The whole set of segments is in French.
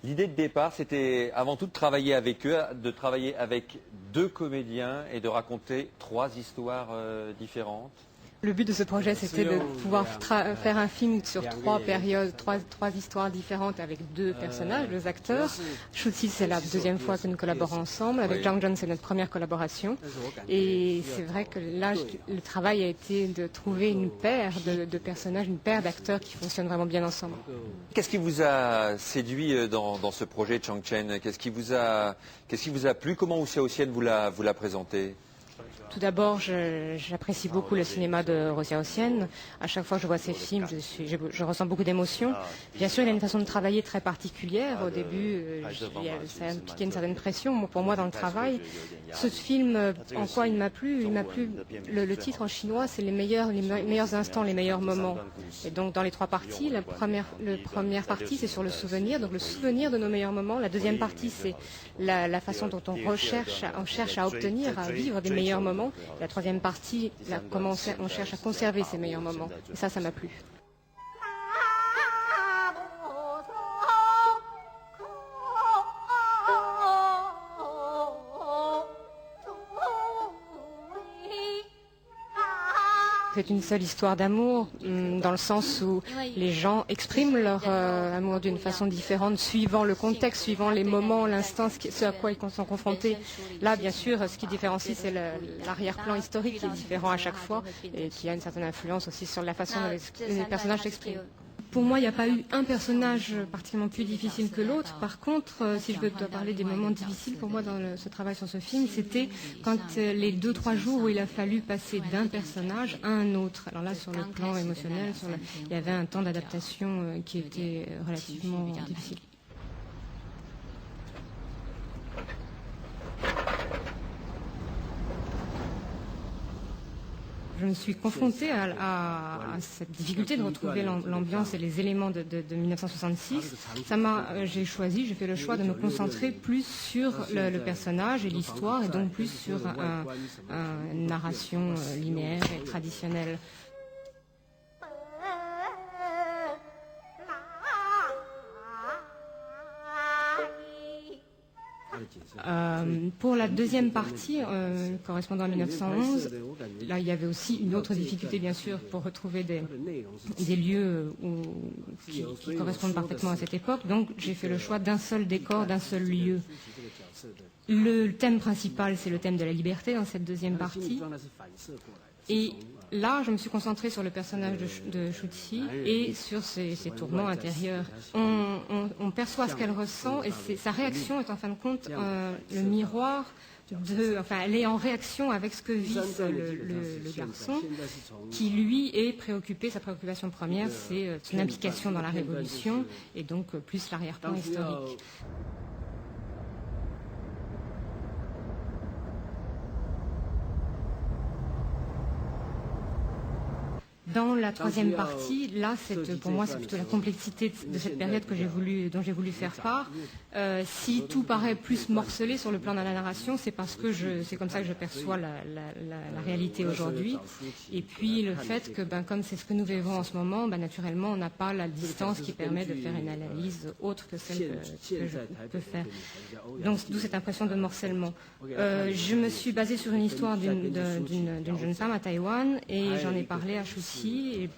L'idée de départ, c'était avant tout de travailler avec eux, de travailler avec deux comédiens et de raconter trois histoires différentes. Le but de ce projet, c'était de pouvoir faire un film sur trois périodes, trois histoires différentes avec deux personnages, deux acteurs. Shooty, c'est la deuxième fois que nous collaborons ensemble. Avec Zhang Zhen, c'est notre première collaboration. Et c'est vrai que là, le travail a été de trouver une paire de personnages, une paire d'acteurs qui fonctionnent vraiment bien ensemble. Qu'est-ce qui vous a séduit dans ce projet, Chang Chen? Qu'est-ce qui vous a plu? Comment Wuxiaoxian vous l'a présenté? Tout d'abord, j'apprécie beaucoup le cinéma de Wuxiaoxian. À chaque fois que je vois ses films, je ressens beaucoup d'émotions. Bien sûr, il a une façon de travailler très particulière. Au débur, ça impliquait une certaine pression pour moi dans le travail. Ce film, en quoi il m'a plu? Le titre en chinois, c'est les meilleurs instants, les meilleurs moments. Et donc, dans les trois parties, la première partie, c'est sur le souvenir, donc le souvenir de nos meilleurs moments. La deuxième partie, c'est la façon dont on cherche à obtenir, à vivre des meilleurs moments. La troisième partie, comment on cherche à conserver ces meilleurs moments. Et ça m'a plu. C'est une seule histoire d'amour, dans le sens où les gens expriment leur amour d'une façon différente, suivant le contexte, suivant les moments, l'instant, ce à quoi ils sont confrontés. Là, bien sûr, ce qui différencie, c'est l'arrière-plan historique qui est différent à chaque fois et qui a une certaine influence aussi sur la façon dont les personnages s'expriment. Pour moi, il n'y a pas eu un personnage particulièrement plus difficile que l'autre. Par contre, si je veux te parler des moments difficiles pour moi dans ce travail sur ce film, c'était quand les 2-3 jours où il a fallu passer d'un personnage à un autre. Alors là, sur le plan émotionnel, il y avait un temps d'adaptation qui était relativement difficile. Je me suis confrontée à cette difficulté de retrouver l'ambiance et les éléments de 1966. J'ai fait le choix de me concentrer plus sur le personnage et l'histoire, et donc plus sur une narration linéaire et traditionnelle. Pour la deuxième partie, correspondant à 1911, là il y avait aussi une autre difficulté bien sûr pour retrouver des lieux qui correspondent parfaitement à cette époque. Donc j'ai fait le choix d'un seul décor, d'un seul lieu. Le thème principal, c'est le thème de la liberté dans cette deuxième partie. Et là, je me suis concentrée sur le personnage de Shooty et sur ses tourments intérieurs. On perçoit ce qu'elle ressent et sa réaction est en fin de compte le miroir elle est en réaction avec ce que vit le garçon qui, lui, est préoccupé. Sa préoccupation première, c'est son implication dans la Révolution et donc plus l'arrière-plan historique. Dans la troisième partie, là, pour moi, c'est plutôt la complexité de cette période dont j'ai voulu faire part. Si tout paraît plus morcelé sur le plan de la narration, c'est parce que c'est comme ça que je perçois la réalité aujourd'hui. Et puis le fait que, comme c'est ce que nous vivons en ce moment, naturellement, on n'a pas la distance qui permet de faire une analyse autre que celle que je peux faire. Donc, d'où cette impression de morcellement. Je me suis basée sur une histoire d'une jeune femme à Taïwan et j'en ai parlé à Shooty. Et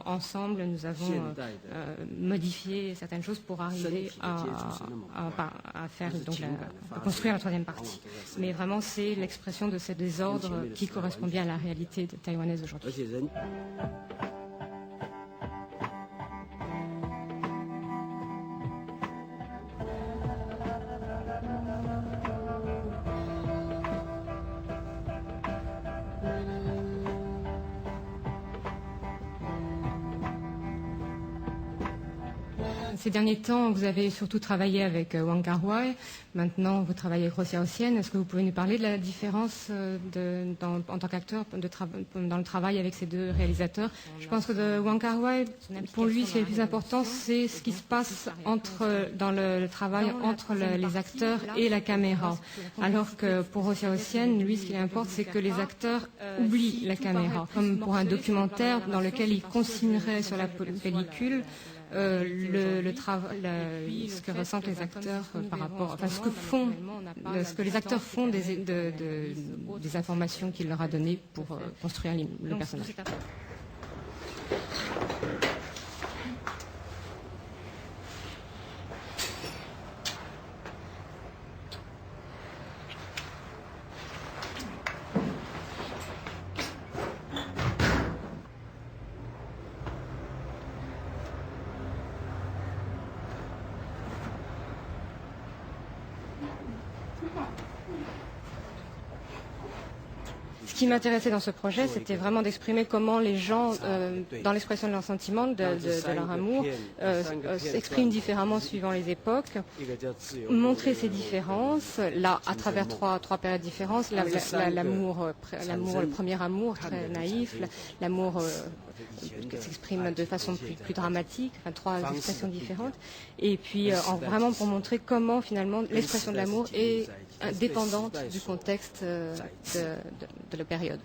ensemble, nous avons modifié certaines choses pour arriver à construire la troisième partie. Mais vraiment, c'est l'expression de ce désordre qui correspond bien à la réalité taïwanaise aujourd'hui. ces derniers temps, vous avez surtout travaillé avec Wong Kar-wai. Maintenant, vous travaillez avec Rosia Hosien. Est-ce que vous pouvez nous parler de la différence en tant qu'acteur dans le travail avec ces deux réalisateurs? Je pense que de Wong Kar-wai, pour lui, ce qui est le plus important, c'est ce qui se passe dans le travail entre les acteurs et la caméra. Alors que pour Rosia Hosien, lui, ce qui importe, c'est que les acteurs oublient la caméra. Comme pour un documentaire dans lequel il consignerait sur la pellicule ce que ressentent les acteurs par rapport, enfin ce que les acteurs font des informations qu'il leur a données pour construire le personnage. Ce qui m'intéressait dans ce projet, c'était vraiment d'exprimer comment les gens, dans l'expression de leur sentiment, de leur amour, s'expriment différemment suivant les époques, montrer ces différences, là, à travers trois périodes différentes, l'amour, le premier amour très naïf, l'amour qui s'exprime de façon plus dramatique, enfin, trois expressions différentes, et puis vraiment pour montrer comment finalement l'expression de l'amour est dépendante du contexte de la période.